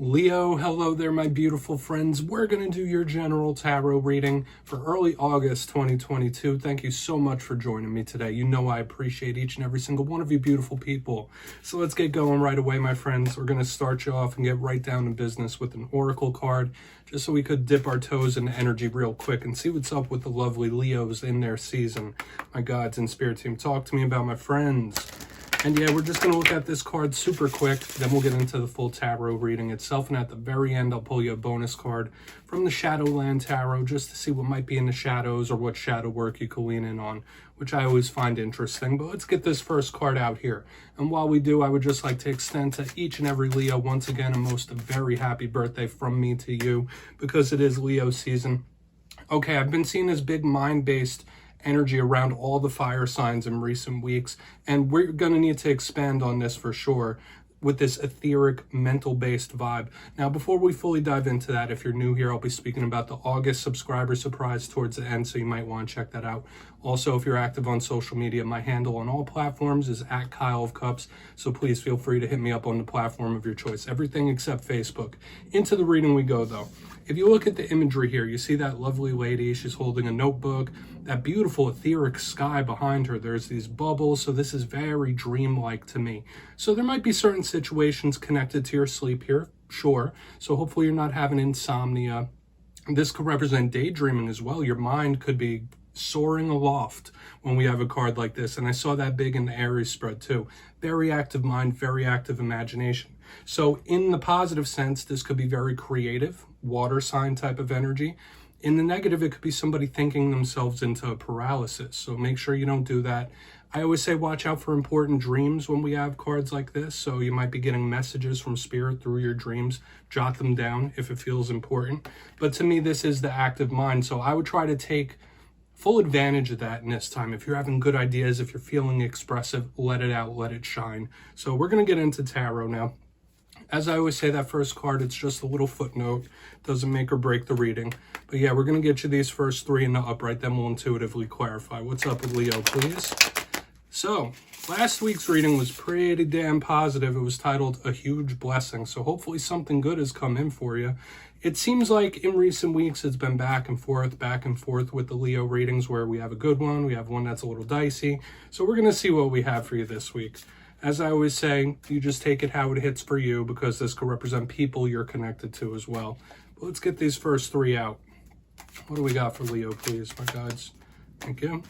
Leo, hello there, my beautiful friends. We're going to do your general tarot reading for early August 2022. Thank you so much for joining me today. You know I appreciate each and every single one of you beautiful people. So let's get going right away, my friends. We're going to start you off and get right down to business with an oracle card, just so we could dip our toes into energy real quick and see what's up with the lovely Leos in their season. My gods and spirit team, talk to me about my friends. And yeah, we're just going to look at this card super quick, then we'll get into the full tarot reading itself, and at the very end I'll pull you a bonus card from the Shadowland Tarot just to see what might be in the shadows or what shadow work you can lean in on, which I always find interesting. But let's get this first card out here. And while we do, I would just like to extend to each and every Leo once again a most very happy birthday from me to you, because it is Leo season. Okay, I've been seeing this big mind-based energy around all the fire signs in recent weeks, and we're going to need to expand on this for sure with this etheric mental based vibe. Now, before we fully dive into that, if you're new here, I'll be speaking about the August subscriber surprise towards the end, so you might want to check that out. Also, if you're active on social media, my handle on all platforms is at kyleofcups, so please feel free to hit me up on the platform of your choice, everything except Facebook. Into the reading we go, though. If you look at the imagery here, you see that lovely lady, she's holding a notebook, that beautiful etheric sky behind her, there's these bubbles, so this is very dreamlike to me. So there might be certain situations connected to your sleep here, sure, so hopefully you're not having insomnia. This could represent daydreaming as well. Your mind could be soaring aloft when we have a card like this, and I saw that big in the Aries spread too. Very active mind, very active imagination. So in the positive sense, this could be very creative, water sign type of energy. In the negative, it could be somebody thinking themselves into a paralysis, so make sure you don't do that. I always say watch out for important dreams when we have cards like this, so you might be getting messages from spirit through your dreams. Jot them down if it feels important. But to me, this is the active mind, so I would try to take full advantage of that in this time. If you're having good ideas, if you're feeling expressive, let it out, let it shine. So we're going to get into tarot now. As I always say, that first card, it's just a little footnote. Doesn't make or break the reading. But yeah, we're going to get you these first three in the upright, then we'll intuitively clarify. What's up with Leo, please? So, last week's reading was pretty damn positive. It was titled A Huge Blessing. So hopefully something good has come in for you. It seems like in recent weeks it's been back and forth with the Leo readings, where we have a good one, we have one that's a little dicey. So we're going to see what we have for you this week. As I always say, you just take it how it hits for you, because this could represent people you're connected to as well. But let's get these first three out. What do we got for Leo, please, my guides? Thank you.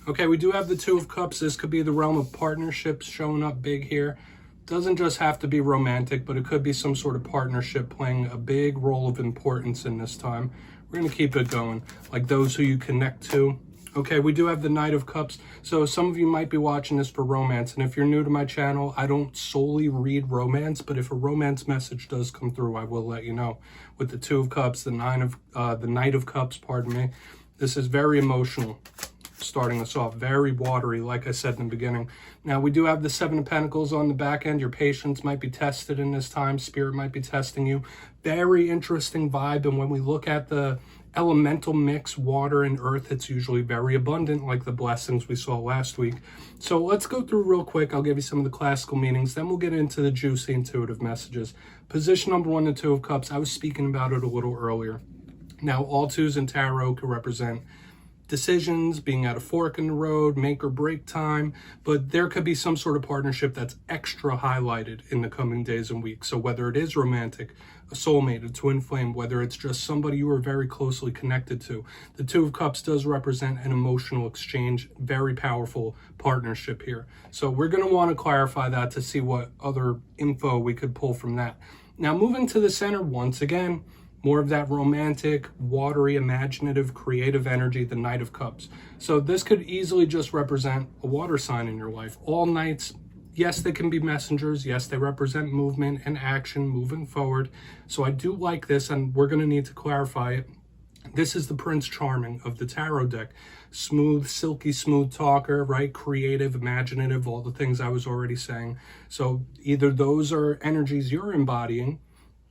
Okay, we do have the Two of Cups. This could be the realm of partnerships showing up big here. Doesn't just have to be romantic, but it could be some sort of partnership playing a big role of importance in this time. We're going to keep it going, like those who you connect to. Okay, we do have the Knight of Cups. So some of you might be watching this for romance, and if you're new to my channel, I don't solely read romance, but if a romance message does come through, I will let you know. With the Two of Cups, the Knight of Cups, pardon me, this is very emotional. Starting us off very watery, like I said in the beginning. Now we do have the Seven of Pentacles on the back end. Your patience might be tested in this time. Spirit might be testing you. Very interesting vibe. And when we look at the elemental mix, water and earth, it's usually very abundant, like the blessings we saw last week. So let's go through real quick. I'll give you some of the classical meanings, then we'll get into the juicy intuitive messages. Position number one, the Two of Cups. I was speaking about it a little earlier. Now all twos in tarot could represent decisions, being at a fork in the road, make or break time, but there could be some sort of partnership that's extra highlighted in the coming days and weeks. So whether it is romantic, a soulmate, a twin flame, whether it's just somebody you are very closely connected to, the Two of Cups does represent an emotional exchange, very powerful partnership here. So we're going to want to clarify that to see what other info we could pull from that. Now moving to the center once again, more of that romantic, watery, imaginative, creative energy, the Knight of Cups. So this could easily just represent a water sign in your life. All knights, yes, they can be messengers. Yes, they represent movement and action moving forward. So I do like this, and we're going to need to clarify it. This is the Prince Charming of the tarot deck. Smooth, silky smooth talker, right? Creative, imaginative, all the things I was already saying. So either those are energies you're embodying,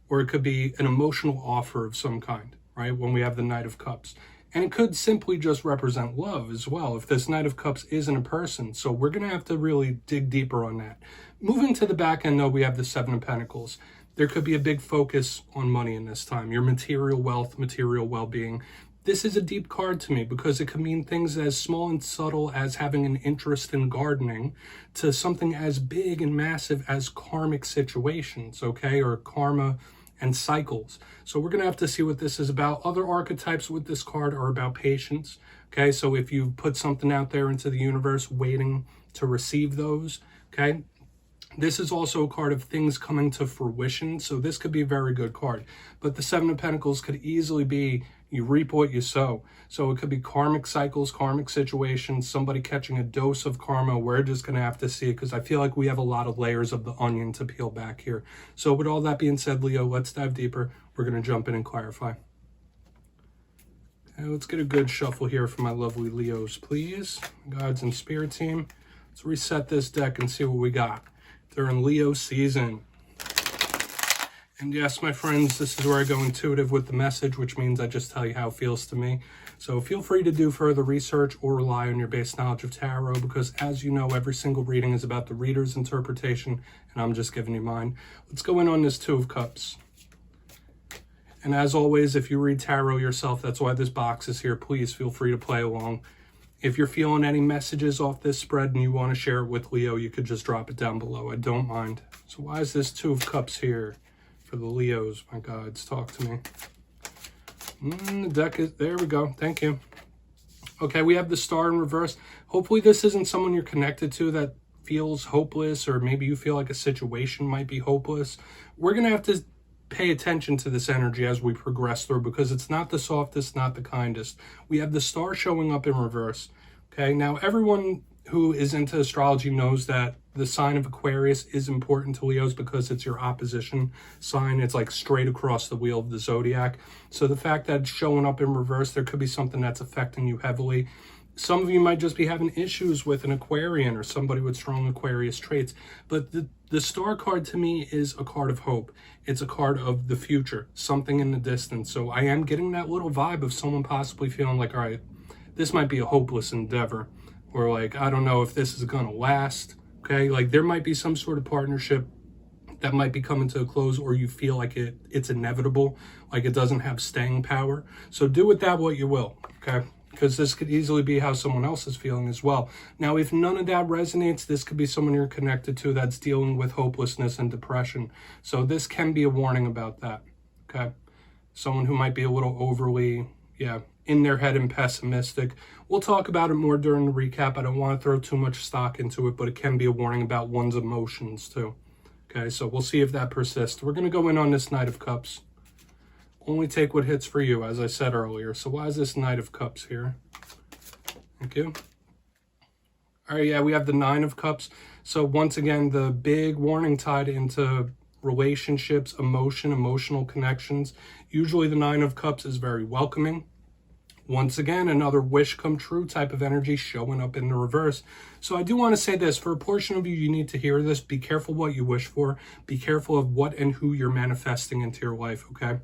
or it could be an emotional offer of some kind, right? When we have the Knight of Cups. And it could simply just represent love as well, if this Knight of Cups isn't a person. So we're going to have to really dig deeper on that. Moving to the back end, though, we have the Seven of Pentacles. there could be a big focus on money in this time, your material wealth, material well-being. This is a deep card to me because it can mean things as small and subtle as having an interest in gardening to something as big and massive as karmic situations, okay, or karma and cycles. So we're going to have to see what this is about. Other archetypes with this card are about patience, okay? So if you put something out there into the universe waiting to receive those, okay? This is also a card of things coming to fruition, so this could be a very good card. But the Seven of Pentacles could easily be you reap what you sow. So it could be karmic cycles, karmic situations, somebody catching a dose of karma. We're just going to have to see it because I feel like we have a lot of layers of the onion to peel back here. So with all that being said, Leo, let's dive deeper. We're going to jump in and clarify. Okay, let's get a good shuffle here for my lovely Leos, please. Guides and spirit team. Let's reset this deck and see what we got. They're in Leo season. And yes, my friends, this is where I go intuitive with the message, which means I just tell you how it feels to me. So feel free to do further research or rely on your base knowledge of tarot because, as you know, every single reading is about the reader's interpretation, and I'm just giving you mine. Let's go in on this Two of Cups. And as always, if you read tarot yourself, that's why this box is here. Please feel free to play along. If you're feeling any messages off this spread and you want to share it with Leo, you could just drop it down below. I don't mind. So why is this Two of Cups here? For the Leos, my guides, talk to me. The deck is, there we go, thank you. Okay, we have the Star in reverse. Hopefully this isn't someone you're connected to that feels hopeless, or maybe you feel like a situation might be hopeless. We're gonna have to pay attention to this energy as we progress through because it's not the softest, not the kindest. We have the Star showing up in reverse. Okay, now everyone who is into astrology knows that the sign of Aquarius is important to Leos because it's your opposition sign. It's like straight across the wheel of the zodiac. So the fact that it's showing up in reverse, there could be something that's affecting you heavily. Some of you might just be having issues with an Aquarian or somebody with strong Aquarius traits. But the Star card to me is a card of hope. It's a card of the future, something in the distance. So I am getting that little vibe of someone possibly feeling like, all right, this might be a hopeless endeavor. Or like, I don't know if this is going to last. Okay, like there might be some sort of partnership that might be coming to a close, or you feel like it's inevitable, like it doesn't have staying power. So do with that what you will, okay? Because this could easily be how someone else is feeling as well. Now, if none of that resonates, this could be someone you're connected to that's dealing with hopelessness and depression. So this can be a warning about that, okay? Someone who might be a little overly, in their head and pessimistic. We'll talk about it more during the recap. I don't want to throw too much stock into it, but it can be a warning about one's emotions too. Okay, so we'll see if that persists. We're going to go in on this Knight of Cups. Only take what hits for you, as I said earlier. So why is this Knight of Cups here? Thank you. All right, yeah, we have the Nine of Cups. So once again, the big warning tied into relationships, emotional connections. Usually the Nine of Cups is very welcoming. Once again, another wish come true type of energy showing up in the reverse. So I do want to say this, for a portion of you, you need to hear this. Be careful what you wish for. Be careful of what and who you're manifesting into your life, okay?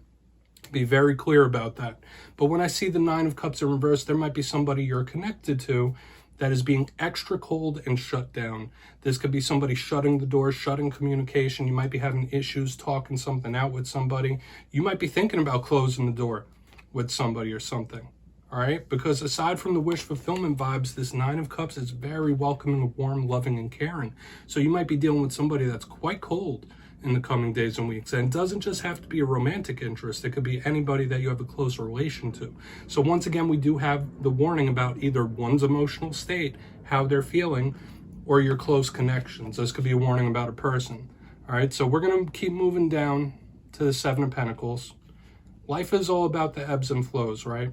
Be very clear about that. But when I see the Nine of Cups in reverse, there might be somebody you're connected to that is being extra cold and shut down. This could be somebody shutting the door, shutting communication. You might be having issues talking something out with somebody. You might be thinking about closing the door with somebody or something. All right, because aside from the wish fulfillment vibes, this Nine of Cups is very welcoming, warm, loving, and caring. So you might be dealing with somebody that's quite cold in the coming days and weeks. And it doesn't just have to be a romantic interest. It could be anybody that you have a close relation to. So once again, we do have the warning about either one's emotional state, how they're feeling, or your close connections. This could be a warning about a person. All right, so we're going to keep moving down to the Seven of Pentacles. Life is all about the ebbs and flows, right?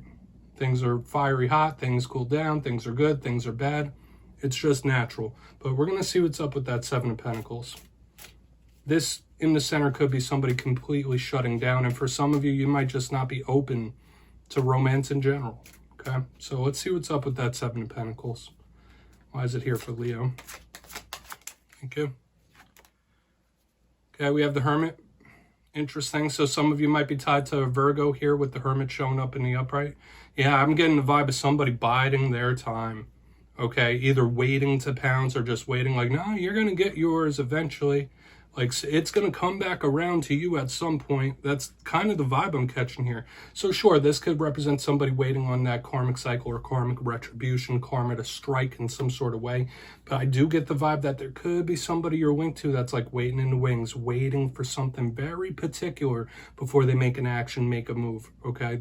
Things are fiery hot, things cool down, things are good, things are bad. It's just natural. But we're going to see what's up with that Seven of Pentacles. This in the center could be somebody completely shutting down. And for some of you, you might just not be open to romance in general. Okay, so let's see what's up with that Seven of Pentacles. Why is it here for Leo? Thank you. Okay, we have the Hermit. Interesting. So some of you might be tied to a Virgo here with the Hermit showing up in the upright. Yeah, I'm getting the vibe of somebody biding their time. Okay, either waiting to pounce or just waiting like, no, you're going to get yours eventually. Like, it's going to come back around to you at some point. That's kind of the vibe I'm catching here. So sure, this could represent somebody waiting on that karmic cycle or karmic retribution, karma to strike in some sort of way. But I do get the vibe that there could be somebody you're linked to that's like waiting in the wings, waiting for something very particular before they make an action, make a move, okay?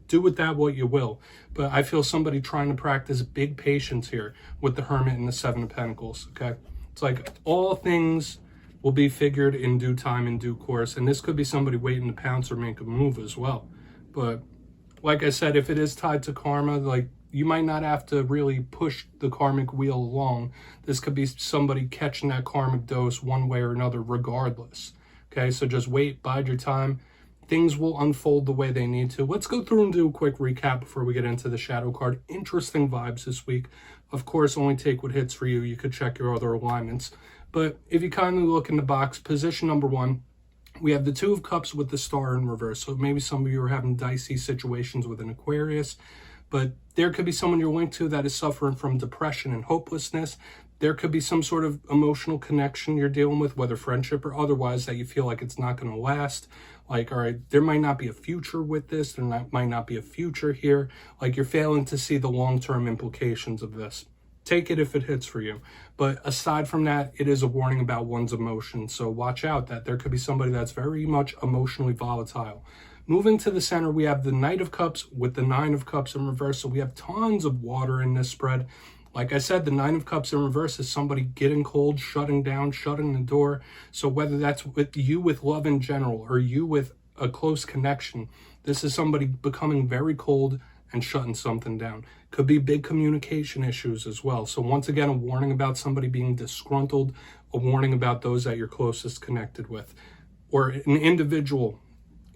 Do with that what you will. But I feel somebody trying to practice big patience here with the Hermit and the Seven of Pentacles, okay? It's like all things will be figured in due time, in due course. And this could be somebody waiting to pounce or make a move as well. But like I said, if it is tied to karma, like you might not have to really push the karmic wheel along. This could be somebody catching that karmic dose one way or another regardless. Okay, so just wait, bide your time. Things will unfold the way they need to. Let's go through and do a quick recap before we get into the shadow card. Interesting vibes this week. Of course, only take what hits for you. You could check your other alignments. But if you kindly look in the box, position number 1, we have the Two of Cups with the Star in reverse. So maybe some of you are having dicey situations with an Aquarius, but there could be someone you're linked to that is suffering from depression and hopelessness. There could be some sort of emotional connection you're dealing with, whether friendship or otherwise, that you feel like it's not going to last. Like, all right, there might not be a future with this. Might not be a future here. Like, you're failing to see the long-term implications of this. Take it if it hits for you. But aside from that, it is a warning about one's emotions. So watch out that there could be somebody that's very much emotionally volatile. Moving to the center, we have the Knight of Cups with the Nine of Cups in reverse. So we have tons of water in this spread. Like I said, the Nine of Cups in reverse is somebody getting cold, shutting down, shutting the door. So whether that's with you with love in general or you with a close connection, this is somebody becoming very cold and shutting something down. Could be big communication issues as well. So once again, a warning about somebody being disgruntled, a warning about those that you're closest connected with, or an individual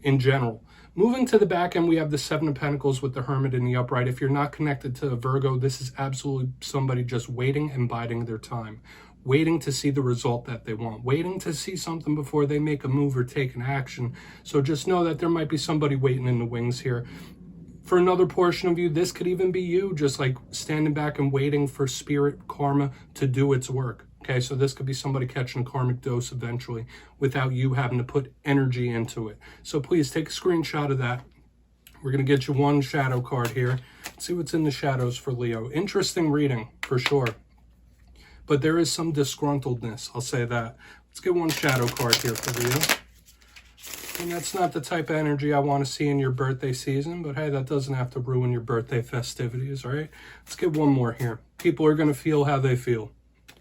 in general. Moving to the back end, we have the Seven of Pentacles with the Hermit in the upright. If you're not connected to a Virgo, this is absolutely somebody just waiting and biding their time, waiting to see the result that they want, waiting to see something before they make a move or take an action. So just know that there might be somebody waiting in the wings here. For another portion of you, this could even be you just like standing back and waiting for spirit karma to do its work. Okay, so this could be somebody catching a karmic dose eventually without you having to put energy into it. So please take a screenshot of that. We're going to get you one shadow card here. Let's see what's in the shadows for Leo. Interesting reading for sure. But there is some disgruntledness, I'll say that. Let's get one shadow card here for Leo. And that's not the type of energy I want to see in your birthday season, but hey, that doesn't have to ruin your birthday festivities, all right? Let's get one more here. People are going to feel how they feel,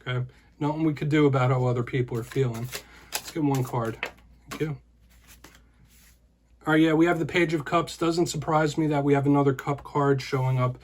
okay? Nothing we could do about how other people are feeling. Let's get one card. Thank you. All right, yeah, we have the Page of Cups. Doesn't surprise me that we have another cup card showing up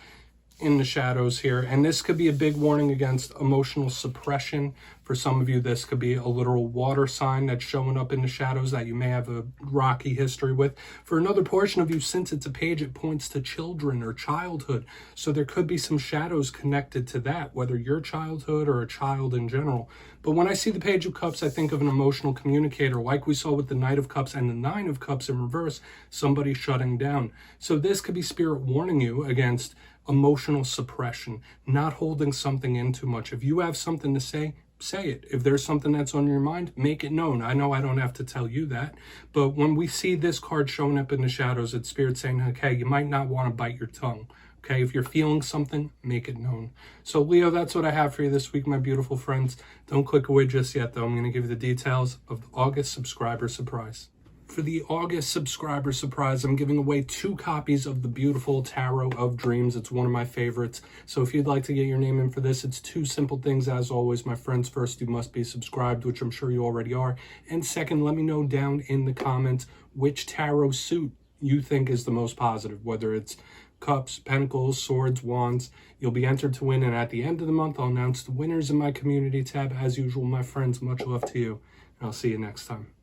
in the shadows here. And this could be a big warning against emotional suppression. For some of you, this could be a literal water sign that's showing up in the shadows that you may have a rocky history with. For another portion of you, since it's a page, it points to children or childhood. So there could be some shadows connected to that, whether your childhood or a child in general. But when I see the Page of Cups, I think of an emotional communicator, like we saw with the Knight of Cups and the Nine of Cups in reverse, somebody shutting down. So this could be spirit warning you against emotional suppression, not holding something in too much. If you have something to say it. If there's something that's on your mind, make it known. I know I don't have to tell you that, but when we see this card showing up in the shadows, it's spirit saying, okay, you might not want to bite your tongue. Okay, if you're feeling something, make it known. So Leo, that's what I have for you this week, my beautiful friends. Don't click away just yet, though. I'm going to give you the details of the August subscriber surprise. For the August subscriber surprise, I'm giving away 2 copies of the beautiful Tarot of Dreams. It's one of my favorites. So if you'd like to get your name in for this, it's 2 simple things. As always, my friends, first, you must be subscribed, which I'm sure you already are. And second, let me know down in the comments which tarot suit you think is the most positive, whether it's Cups, Pentacles, Swords, Wands. You'll be entered to win, and at the end of the month, I'll announce the winners in my community tab. As usual, my friends, much love to you, and I'll see you next time.